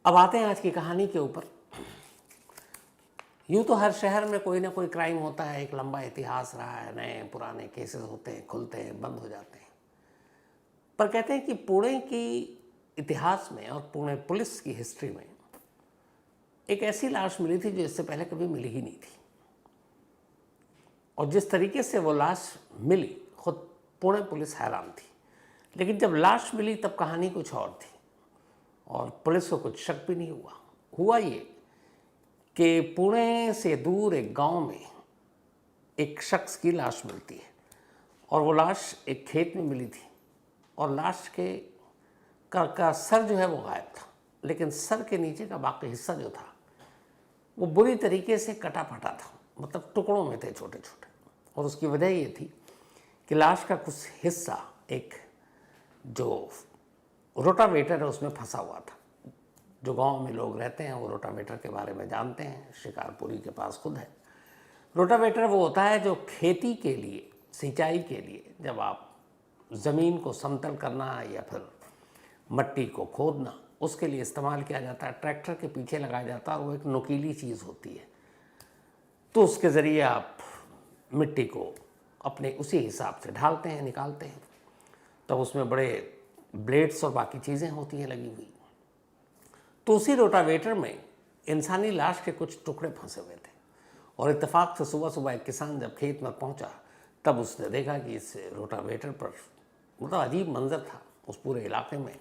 अब आते हैं आज की कहानी के ऊपर। यूँ तो हर शहर में कोई ना कोई क्राइम होता है, एक लंबा इतिहास रहा है, नए पुराने केसेस होते हैं, खुलते हैं, बंद हो जाते हैं। पर कहते हैं कि पुणे की इतिहास में और पुणे पुलिस की हिस्ट्री में एक ऐसी लाश मिली थी जो इससे पहले कभी मिली ही नहीं थी। और जिस तरीके से वो लाश मिली, खुद पुणे पुलिस हैरान थी। लेकिन जब लाश मिली तब कहानी कुछ और थी और पुलिस को कुछ शक भी नहीं हुआ ये कि पुणे से दूर एक गांव में एक शख्स की लाश मिलती है और वो लाश एक खेत में मिली थी और लाश के का सर जो है वो गायब था, लेकिन सर के नीचे का बाकी हिस्सा जो था वो बुरी तरीके से कटा फटा था, मतलब टुकड़ों में थे छोटे छोटे। और उसकी वजह ये थी कि लाश का कुछ हिस्सा एक जो रोटावेटर है उसमें फंसा हुआ था। जो गांव में लोग रहते हैं वो रोटावेटर के बारे में जानते हैं, शिकारपुरी के पास खुद है। रोटावेटर वो होता है जो खेती के लिए, सिंचाई के लिए, जब आप ज़मीन को समतल करना या फिर मट्टी को खोदना, उसके लिए इस्तेमाल किया जाता है। ट्रैक्टर के पीछे लगाया जाता है और वो एक नुकीली चीज़ होती है, तो उसके ज़रिए आप मिट्टी को अपने उसी हिसाब से ढालते हैं, निकालते हैं। तब उसमें बड़े ब्लेड्स और बाकी चीज़ें होती हैं लगी हुई। तो उसी रोटावेटर में इंसानी लाश के कुछ टुकड़े फंसे हुए थे और इत्तेफाक से सुबह सुबह एक किसान जब खेत में पहुंचा तब उसने देखा कि इस रोटावेटर पर, मतलब अजीब मंजर था उस पूरे इलाके में,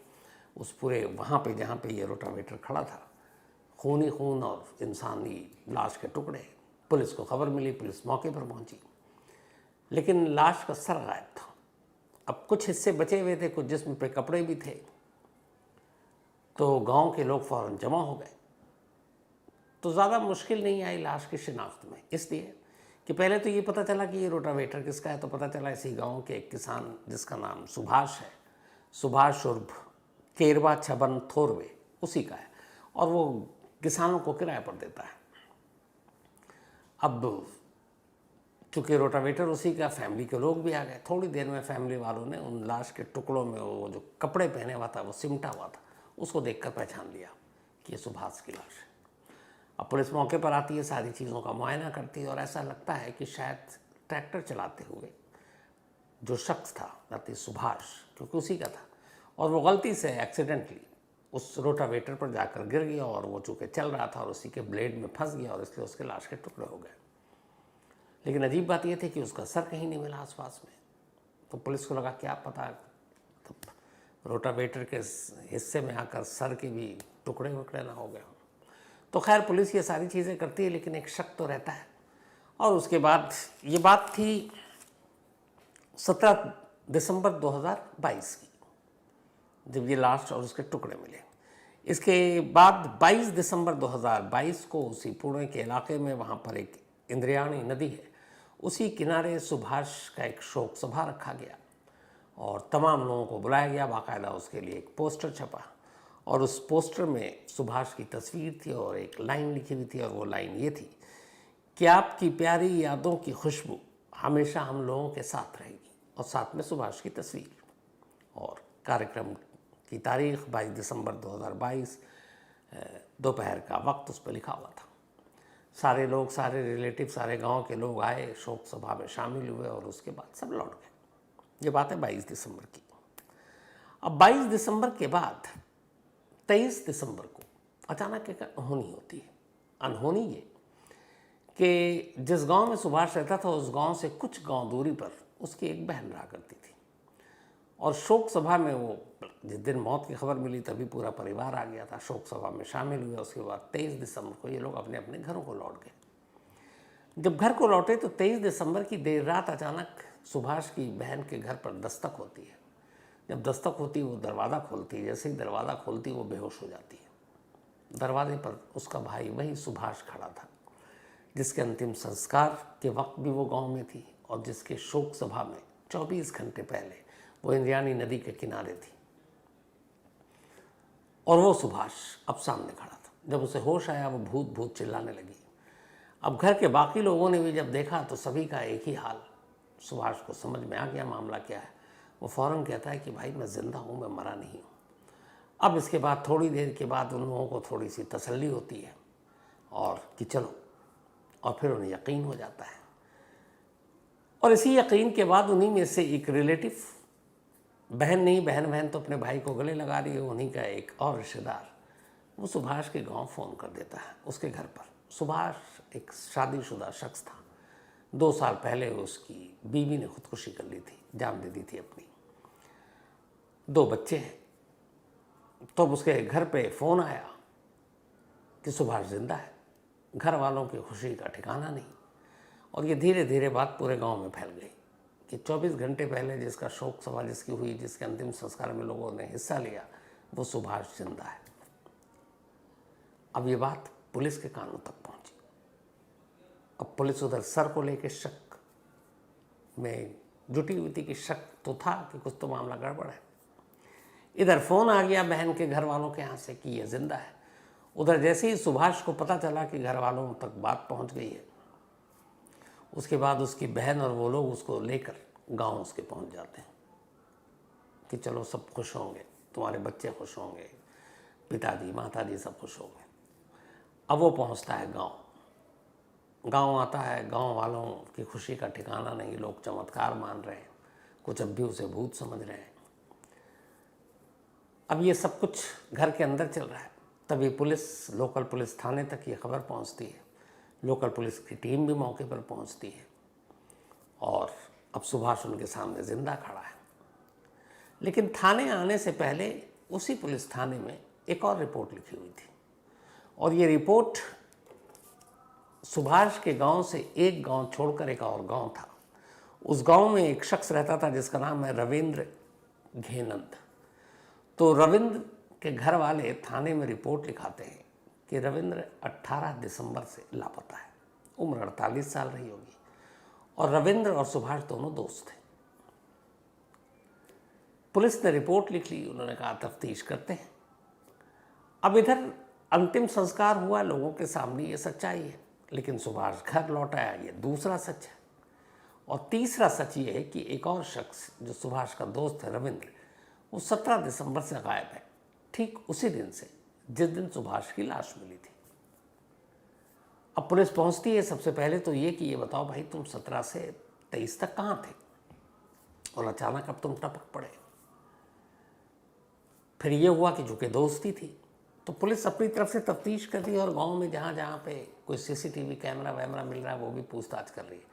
उस पूरे वहाँ पे जहाँ पे ये रोटावेटर खड़ा था, खून ही खून और इंसानी लाश के टुकड़े। पुलिस को खबर मिली, पुलिस मौके पर पहुंची, लेकिन लाश का सर गायब था। अब कुछ हिस्से बचे हुए थे, कुछ जिस्म पे कपड़े भी थे। तो गांव के लोग फौरन जमा हो गए। तो ज़्यादा मुश्किल नहीं आई लाश की शिनाख्त में, इसलिए कि पहले तो ये पता चला कि ये रोटावेटर किसका है। तो पता चला इसी गांव के एक किसान जिसका नाम सुभाष है, सुभाष उर्फ केरवा छबन थोरवे, उसी का है और वो किसानों को किराए पर देता है। अब चूँकि रोटावेटर उसी का, फैमिली के लोग भी आ गए। थोड़ी देर में फैमिली वालों ने उन लाश के टुकड़ों में वो जो कपड़े पहने हुआ था, वो सिमटा हुआ था, उसको देखकर पहचान लिया कि ये सुभाष की लाश है। अब पुलिस मौके पर आती है, सारी चीज़ों का मुआयना करती है और ऐसा लगता है कि शायद ट्रैक्टर चलाते हुए जो शख्स था, राती सुभाष, क्योंकि उसी का था, और वो गलती से एक्सीडेंटली उस रोटावेटर पर जाकर गिर गया और वो चूँकि चल रहा था और उसी के ब्लेड में फंस गया और इसलिए उसके लाश के टुकड़े हो गए। लेकिन अजीब बात यह थी कि उसका सर कहीं नहीं मिला आसपास में। तो पुलिस को लगा क्या पता तो रोटावेटर के हिस्से में आकर सर के भी टुकड़े वुकड़े ना हो गए हों। तो खैर पुलिस ये सारी चीज़ें करती है, लेकिन एक शक तो रहता है। और उसके बाद ये बात थी 17 दिसंबर 2022 की, जब ये लाश और उसके टुकड़े मिले। इसके बाद 22 दिसंबर 2022 को उसी पुणे के इलाके में, वहाँ पर एक इंद्रायणी नदी है, उसी किनारे सुभाष का एक शोक सभा रखा गया और तमाम लोगों को बुलाया गया। बाकायदा उसके लिए एक पोस्टर छपा और उस पोस्टर में सुभाष की तस्वीर थी और एक लाइन लिखी हुई थी और वो लाइन ये थी कि आपकी प्यारी यादों की खुशबू हमेशा हम लोगों के साथ रहेगी, और साथ में सुभाष की तस्वीर। और कार्यक्रम की तारीख 22 दिसंबर 2022 दोपहर का वक्त उस पर लिखा हुआ था। सारे लोग, सारे रिलेटिव, सारे गांव के लोग आए, शोक सभा में शामिल हुए और उसके बाद सब लौट गए। ये बात है 22 दिसंबर की। अब 22 दिसंबर के बाद 23 दिसंबर को अचानक एक अनहोनी होती है। अनहोनी ये कि जिस गांव में सुभाष रहता था उस गांव से कुछ गांव दूरी पर उसकी एक बहन रहा करती थी और शोक सभा में वो, जिस दिन मौत की खबर मिली तभी पूरा परिवार आ गया था, शोक सभा में शामिल हुए। उसके बाद 23 दिसंबर को ये लोग अपने अपने घरों को लौट गए। जब घर को लौटे तो 23 दिसंबर की देर रात अचानक सुभाष की बहन के घर पर दस्तक होती है। जब दस्तक होती है वो दरवाज़ा खोलती है, जैसे ही दरवाज़ा खोलती है वो बेहोश हो जाती है। दरवाजे पर उसका भाई, वही सुभाष, खड़ा था, जिसके अंतिम संस्कार के वक्त भी वो गांव में थी और जिसके शोक सभा में 24 घंटे पहले वो इंद्रायणी नदी के किनारे थी। और वो सुभाष अब सामने खड़ा था। जब उसे होश आया वो भूत भूत चिल्लाने लगी। अब घर के बाकी लोगों ने भी जब देखा तो सभी का एक ही हाल। सुभाष को समझ में आ गया मामला क्या है। वो फ़ौरन कहता है कि भाई मैं ज़िंदा हूँ, मैं मरा नहीं हूँ। अब इसके बाद थोड़ी देर के बाद उन लोगों को थोड़ी सी तसल्ली होती है और कि चलो, और फिर उन्हें यकीन हो जाता है। और इसी यकीन के बाद उन्हीं में से एक रिलेटिव, बहन नहीं, बहन तो अपने भाई को गले लगा रही है, उन्हीं का एक और रिश्तेदार, वो सुभाष के गांव फ़ोन कर देता है उसके घर पर। सुभाष एक शादीशुदा शख्स था। 2 साल पहले उसकी बीवी ने खुदकुशी कर ली थी, जान दे दी थी अपनी। 2 बच्चे हैं। तो उसके घर पे फ़ोन आया कि सुभाष जिंदा है। घर वालों की खुशी का ठिकाना नहीं। और ये धीरे धीरे बात पूरे गांव में फैल गई कि 24 घंटे पहले जिसका शोक सभा जिसकी हुई, जिसके अंतिम संस्कार में लोगों ने हिस्सा लिया, वो सुभाष जिंदा है। अब ये बात पुलिस के कानों तक पहुंची। अब पुलिस उधर सर को लेकर शक में जुटी हुई थी कि शक तो था कि कुछ तो मामला गड़बड़ है। इधर फ़ोन आ गया बहन के घर वालों के यहाँ से कि ये जिंदा है। उधर जैसे ही सुभाष को पता चला कि घर वालों तक बात पहुंच गई है, उसके बाद उसकी बहन और वो लोग उसको लेकर गांव उसके पहुंच जाते हैं कि चलो सब खुश होंगे, तुम्हारे बच्चे खुश होंगे, पिताजी माताजी सब खुश होंगे। अब वो पहुंचता है गांव आता है। गांव वालों की खुशी का ठिकाना नहीं, लोग चमत्कार मान रहे हैं, कुछ अब भी उसे भूत समझ रहे हैं। अब ये सब कुछ घर के अंदर चल रहा है। तभी पुलिस, लोकल पुलिस थाने तक ये खबर पहुंचती है। लोकल पुलिस की टीम भी मौके पर पहुंचती है और अब सुभाष उनके सामने जिंदा खड़ा है। लेकिन थाने आने से पहले उसी पुलिस थाने में एक और रिपोर्ट लिखी हुई थी। और ये रिपोर्ट सुभाष के गांव से एक गांव छोड़कर एक और गांव था। उस गांव में एक शख्स रहता था जिसका नाम है रविंद्र घेनंद। तो रविंद्र के घर वाले थाने में रिपोर्ट लिखाते हैं कि रविंद्र 18 दिसंबर से लापता है। उम्र 48 साल रही होगी। और रविंद्र और सुभाष दोनों दोस्त थे। पुलिस ने रिपोर्ट लिख ली, उन्होंने कहा तफ्तीश करते हैं। अब इधर अंतिम संस्कार हुआ, लोगों के सामने ये सच्चाई है, लेकिन सुभाष घर लौट आया, ये दूसरा सच है। और तीसरा सच ये है कि एक और शख्स जो सुभाष का दोस्त है रविंद्र, वो 17 दिसंबर से गायब है, ठीक उसी दिन से जिस दिन सुभाष की लाश मिली थी। अब पुलिस पहुंचती है सबसे पहले तो ये कि ये बताओ भाई, तुम 17 से 23 तक कहाँ थे और अचानक अब तुम टपक पड़े। फिर ये हुआ कि चूंकि दोस्ती थी तो पुलिस अपनी तरफ से तफ्तीश कर रही है और गांव में जहाँ जहाँ पे कोई सीसीटीवी कैमरा वैमरा मिल रहा है वो भी पूछताछ कर रही है।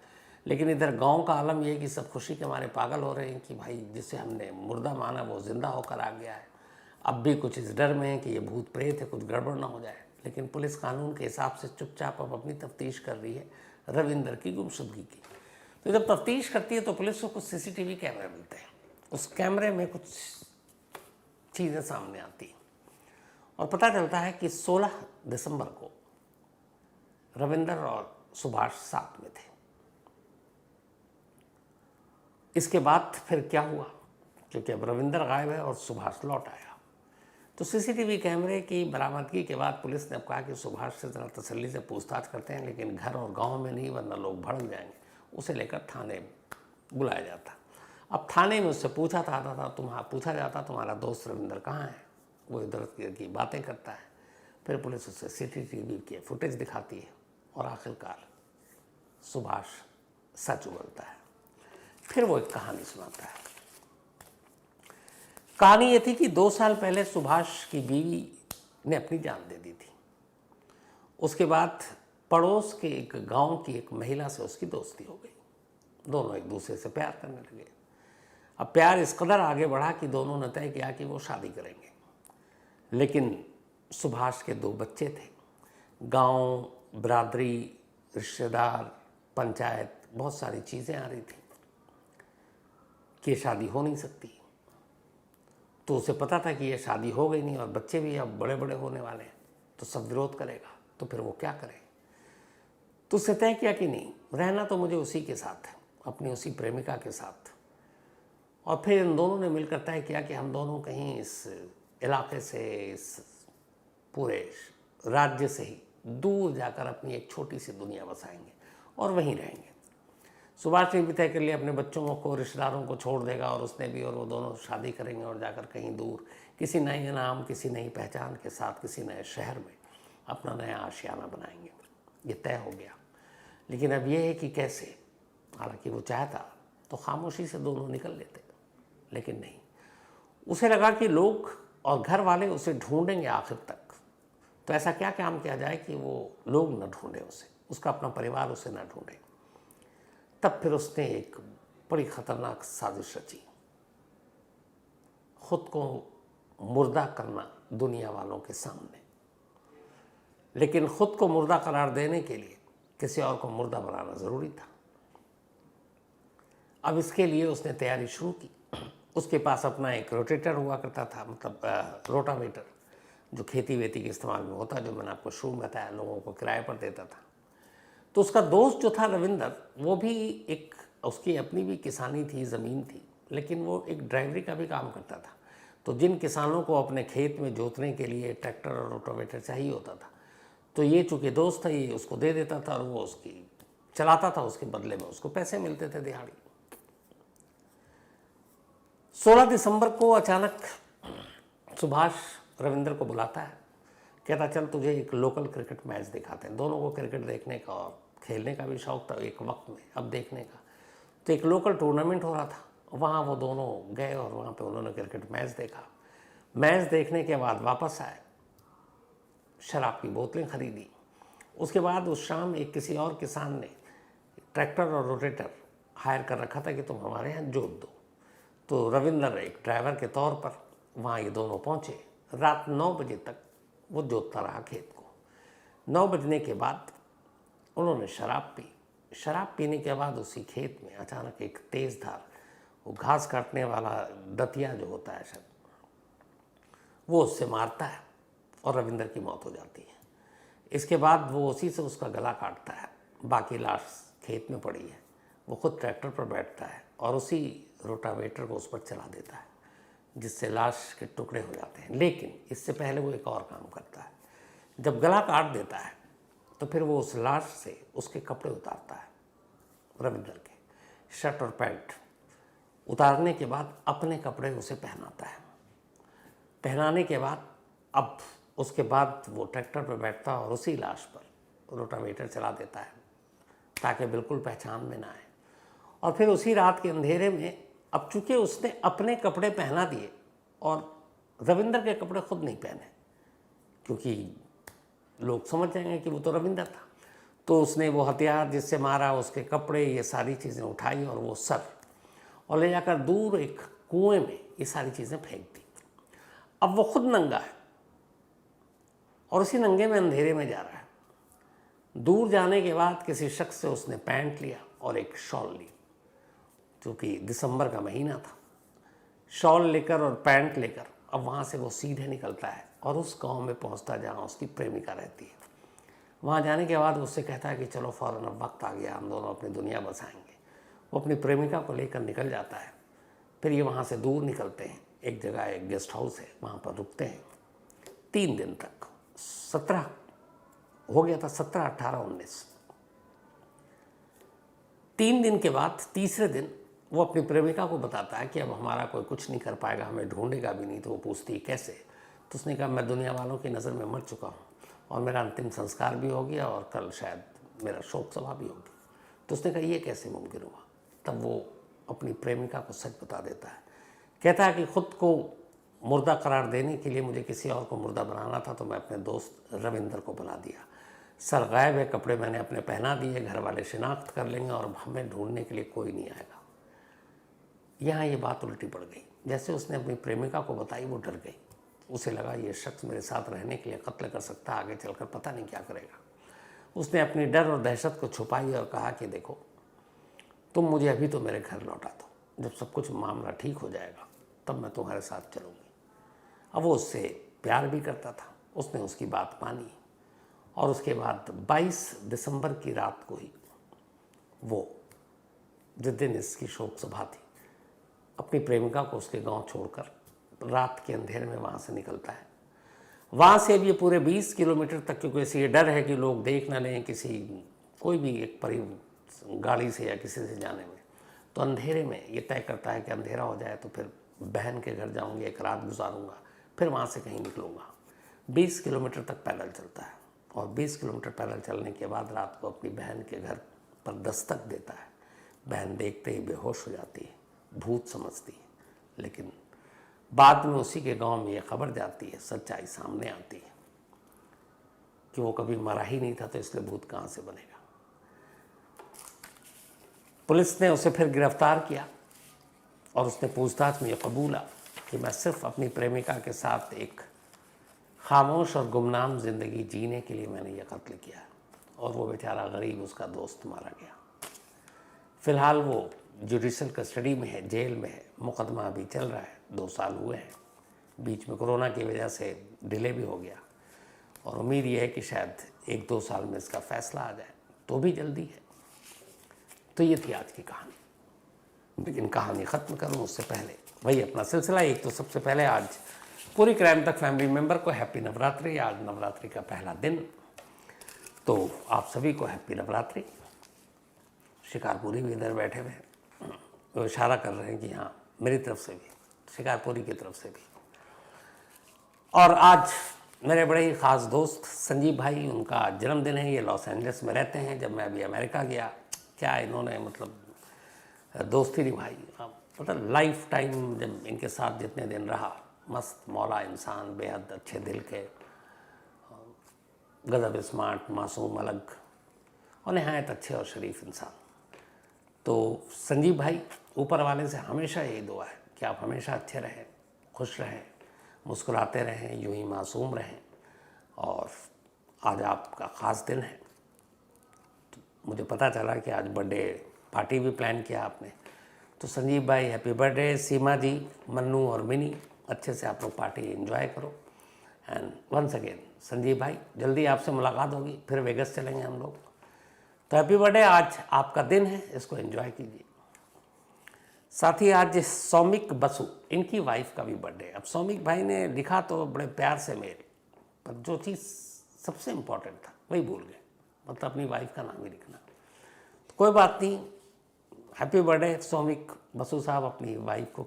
लेकिन इधर गांव का आलम यह है कि सब खुशी के मारे पागल हो रहे हैं कि भाई जिसे हमने मुर्दा माना वो जिंदा होकर आ गया है। अब भी कुछ इस डर में है कि ये भूत प्रेत है, कुछ गड़बड़ ना हो जाए। लेकिन पुलिस कानून के हिसाब से चुपचाप अब अपनी तफ्तीश कर रही है रविंद्र की गुमशुदगी की। तो जब तफ्तीश करती है तो पुलिस को कुछ सीसीटीवी कैमरे मिलते हैं। उस कैमरे में कुछ चीज़ें सामने आती हैं और पता चलता है कि 16 दिसंबर को रविंद्र और सुभाष साथ में थे। इसके बाद फिर क्या हुआ, क्योंकि अब रविंद्र गायब है और सुभाष लौट आया, तो सीसीटीवी कैमरे की बरामदगी के बाद पुलिस ने अब कहा कि सुभाष से ज़रा तसल्ली से पूछताछ करते हैं, लेकिन घर और गांव में नहीं, वरना लोग भड़क जाएंगे। उसे लेकर थाने बुलाया जाता। अब थाने में उससे पूछा जाता तुम्हारा दोस्त रविंद्र कहाँ है, वो इधर की बातें करता है। फिर पुलिस उससे सीसीटीवी के फुटेज दिखाती है और आखिरकार सुभाष सच उगलता है। फिर वो एक कहानी सुनाता है। कहानी ये थी कि 2 साल पहले सुभाष की बीवी ने अपनी जान दे दी थी। उसके बाद पड़ोस के एक गांव की एक महिला से उसकी दोस्ती हो गई। दोनों एक दूसरे से प्यार करने लगे। अब प्यार इस कदर आगे बढ़ा कि दोनों ने तय किया कि वो शादी करेंगे। लेकिन सुभाष के 2 बच्चे थे। गांव, बिरादरी, रिश्तेदार, पंचायत, बहुत सारी चीज़ें आ रही थी कि ये शादी हो नहीं सकती। तो उसे पता था कि ये शादी हो गई नहीं और बच्चे भी अब बड़े बड़े होने वाले हैं, तो सब विरोध करेगा, तो फिर वो क्या करे। तो उसने तय किया कि नहीं, रहना तो मुझे उसी के साथ है, अपनी उसी प्रेमिका के साथ। और फिर इन दोनों ने मिलकर तय किया कि हम दोनों कहीं इस इलाके से, इस पूरे राज्य से ही दूर जाकर अपनी एक छोटी सी दुनिया बसाएंगे और वहीं रहेंगे। सुभाष ने भी तय कर लिया अपने बच्चों को, रिश्तेदारों को छोड़ देगा और उसने भी, और वो दोनों शादी करेंगे और जाकर कहीं दूर किसी नए नाम, किसी नई पहचान के साथ किसी नए शहर में अपना नया आशियाना बनाएंगे। ये तय हो गया। लेकिन अब ये है कि कैसे, हालांकि वो चाहता तो खामोशी से दोनों निकल लेते, लेकिन नहीं। उसे लगा कि लोग और घर वाले उसे ढूंढेंगे आखिर तक, तो ऐसा क्या काम किया जाए कि वो लोग न ढूंढे उसे, उसका अपना परिवार उसे न ढूंढे। तब फिर उसने एक बड़ी खतरनाक साजिश रची, खुद को मुर्दा करना दुनिया वालों के सामने। लेकिन खुद को मुर्दा करार देने के लिए किसी और को मुर्दा बनाना ज़रूरी था। अब इसके लिए उसने तैयारी शुरू की। उसके पास अपना एक रोटेटर हुआ करता था, मतलब रोटावेटर, जो खेती वेती के इस्तेमाल में होता, जो मैंने आपको शुरू में बताया, लोगों को किराए पर देता था। तो उसका दोस्त जो था रविंदर, वो भी एक, उसकी अपनी भी किसानी थी, ज़मीन थी, लेकिन वो एक ड्राइवरी का भी काम करता था। तो जिन किसानों को अपने खेत में जोतने के लिए ट्रैक्टर और रोटावेटर चाहिए होता था, तो ये चूँकि दोस्त था, ये उसको दे देता था और वो उसकी चलाता था, उसके बदले में उसको पैसे मिलते थे दिहाड़ी। 16 दिसंबर को अचानक सुभाष रविंदर को बुलाता है, कहता चल तुझे एक लोकल क्रिकेट मैच दिखाते हैं। दोनों को क्रिकेट देखने का और खेलने का भी शौक़ था एक वक्त में, अब देखने का। तो एक लोकल टूर्नामेंट हो रहा था, वहाँ वो दोनों गए और वहाँ पे उन्होंने क्रिकेट मैच देखा। मैच देखने के बाद वापस आए, शराब की बोतलें खरीदी। उसके बाद उस शाम एक किसी और किसान ने ट्रैक्टर और रोटेटर हायर कर रखा था कि तुम हमारे यहाँ जोत दो। तो रविंदर एक ड्राइवर के तौर पर वहाँ ये दोनों पहुँचे। रात 9 बजे तक वो जोतता रहा खेत को। 9 बजने के बाद उन्होंने शराब पी। शराब पीने के बाद उसी खेत में अचानक एक तेज़ धार, वो घास काटने वाला दतिया जो होता है शायद, वो उससे मारता है और रविंदर की मौत हो जाती है। इसके बाद वो उसी से उसका गला काटता है। बाकी लाश खेत में पड़ी है। वो खुद ट्रैक्टर पर बैठता है और उसी रोटावेटर को उस पर चला देता है, जिससे लाश के टुकड़े हो जाते हैं। लेकिन इससे पहले वो एक और काम करता है। जब गला काट देता है तो फिर वो उस लाश से उसके कपड़े उतारता है, रविंदर के शर्ट और पैंट। उतारने के बाद अपने कपड़े उसे पहनाता है। पहनाने के बाद अब उसके बाद वो ट्रैक्टर पर बैठता है और उसी लाश पर रोटावेटर चला देता है ताकि बिल्कुल पहचान में ना आए। और फिर उसी रात के अंधेरे में, अब चूंकि उसने अपने कपड़े पहना दिए और रविंदर के कपड़े खुद नहीं पहने, क्योंकि लोग समझ जाएंगे कि वो तो रविंदर था, तो उसने वो हथियार जिससे मारा, उसके कपड़े, ये सारी चीज़ें उठाई और वो सर, और ले जाकर दूर एक कुएं में ये सारी चीज़ें फेंक दी। अब वो खुद नंगा है और उसी नंगे में अंधेरे में जा रहा है। दूर जाने के बाद किसी शख्स से उसने पैंट लिया और एक शॉल ली, क्योंकि दिसंबर का महीना था। शॉल लेकर और पैंट लेकर अब वहाँ से वो सीधे निकलता है और उस गांव में पहुँचता जहाँ उसकी प्रेमिका रहती है। वहाँ जाने के बाद उससे कहता है कि चलो फ़ौरन अब वक्त आ गया, हम दोनों अपनी दुनिया बसाएंगे। वो अपनी प्रेमिका को लेकर निकल जाता है। फिर ये वहाँ से दूर निकलते हैं, एक जगह एक गेस्ट हाउस है, वहाँ पर रुकते हैं 3 दिन तक। 17 हो गया था, 17, 18, 19। 3 दिन के बाद तीसरे दिन वो अपनी प्रेमिका को बताता है कि अब हमारा कोई कुछ नहीं कर पाएगा, हमें ढूंढेगा भी नहीं। तो वो पूछती है कैसे? तो उसने कहा मैं दुनिया वालों की नज़र में मर चुका हूँ और मेरा अंतिम संस्कार भी हो गया और कल शायद मेरा शोक सभा भी होगी। तो उसने कहा ये कैसे मुमकिन हुआ? तब वो अपनी प्रेमिका को सच बता देता है। कहता है कि खुद को मुर्दा करार देने के लिए मुझे किसी और को मुर्दा बनाना था, तो मैं अपने दोस्त रविंदर को बना दिया। सर गायब है, कपड़े मैंने अपने पहना दिए, घर वाले शिनाख्त कर लेंगे और हमें ढूंढने के लिए कोई नहीं आएगा। यहाँ ये बात उल्टी पड़ गई। जैसे उसने अपनी प्रेमिका को बताई, वो डर गई। उसे लगा ये शख्स मेरे साथ रहने के लिए कत्ल कर सकता है, आगे चलकर पता नहीं क्या करेगा। उसने अपनी डर और दहशत को छुपाई और कहा कि देखो, तुम मुझे अभी तो मेरे घर लौटा दो, जब सब कुछ मामला ठीक हो जाएगा तब मैं तुम्हारे साथ चलूँगी। अब वो उससे प्यार भी करता था। उसने उसकी बात मानी और उसके बाद 22 दिसंबर की रात को ही वो, जिस दिन इसकी शोक सभा थी, अपनी प्रेमिका को उसके गांव छोड़कर रात के अंधेरे में वहाँ से निकलता है। वहाँ से अब ये पूरे 20 किलोमीटर तक, क्योंकि इसे ये डर है कि लोग देख ना लें, किसी कोई भी एक गाड़ी से या किसी से जाने में, तो अंधेरे में ये तय करता है कि अंधेरा हो जाए तो फिर बहन के घर जाऊंगी, एक रात गुजारूंगा, फिर वहाँ से कहीं निकलूँगा। 20 किलोमीटर तक पैदल चलता है और 20 किलोमीटर पैदल चलने के बाद रात को अपनी बहन के घर पर दस्तक देता है। बहन देखते ही बेहोश हो जाती है, भूत समझती है, लेकिन बाद में उसी के गांव में ये खबर जाती है, सच्चाई सामने आती है कि वो कभी मरा ही नहीं था, तो इसलिए भूत कहाँ से बनेगा। पुलिस ने उसे फिर गिरफ्तार किया और उसने पूछताछ में ये कबूला कि मैं सिर्फ अपनी प्रेमिका के साथ एक खामोश और गुमनाम ज़िंदगी जीने के लिए मैंने ये कत्ल किया, और वो बेचारा गरीब उसका दोस्त मारा गया। फ़िलहाल वो जुडिशल कस्टडी में है, जेल में है, मुकदमा अभी चल रहा है, 2 साल हुए हैं। बीच में कोरोना की वजह से डिले भी हो गया और उम्मीद ये है कि शायद 1-2 साल में इसका फैसला आ जाए, तो भी जल्दी है। तो ये थी आज की कहानी, लेकिन कहानी ख़त्म करूँ उससे पहले वही अपना सिलसिला। एक तो सबसे पहले आज पूरी क्राइम तक फैमिली मेम्बर को हैप्पी नवरात्रि। आज नवरात्रि का पहला दिन, तो आप सभी को हैप्पी नवरात्रि। शिकारपुरी भी इधर बैठे हुए हैं, वो इशारा कर रहे हैं कि हाँ मेरी तरफ से भी, शिकारपुरी की तरफ से भी। और आज मेरे बड़े ही ख़ास दोस्त संजीव भाई, उनका जन्मदिन है। ये लॉस एंजल्स में रहते हैं। जब मैं अभी अमेरिका गया, क्या इन्होंने मतलब दोस्ती निभाई, मतलब लाइफ टाइम जब इनके साथ जितने दिन रहा, मस्त मौला इंसान, बेहद अच्छे दिल के, गजब स्मार्ट, मासूम, अलग और नहायत अच्छे और शरीफ इंसान। तो संजीव भाई, ऊपर वाले से हमेशा यही दुआ है कि आप हमेशा अच्छे रहें, खुश रहें, मुस्कुराते रहें, यूं ही मासूम रहें। और आज आपका ख़ास दिन है, तो मुझे पता चला कि आज बर्थडे पार्टी भी प्लान किया आपने। तो संजीव भाई हैप्पी बर्थडे। सीमा जी, मन्नू और मिनी, अच्छे से आप लोग पार्टी एंजॉय करो। एंड वंस अगेन संजीव भाई, जल्दी आपसे मुलाकात होगी, फिर वेगस चलेंगे हम लोग। तो हैप्पी बर्थडे, आज आपका दिन है, इसको एंजॉय कीजिए। साथ ही आज सौमिक बसु, इनकी वाइफ का भी बर्थडे। अब सौमिक भाई ने लिखा तो बड़े प्यार से मेल, पर जो चीज़ सबसे इम्पोर्टेंट था वही भूल गए, मतलब अपनी वाइफ का नाम ही लिखना। तो कोई बात नहीं, हैप्पी बर्थडे सौमिक बसु साहब, अपनी वाइफ को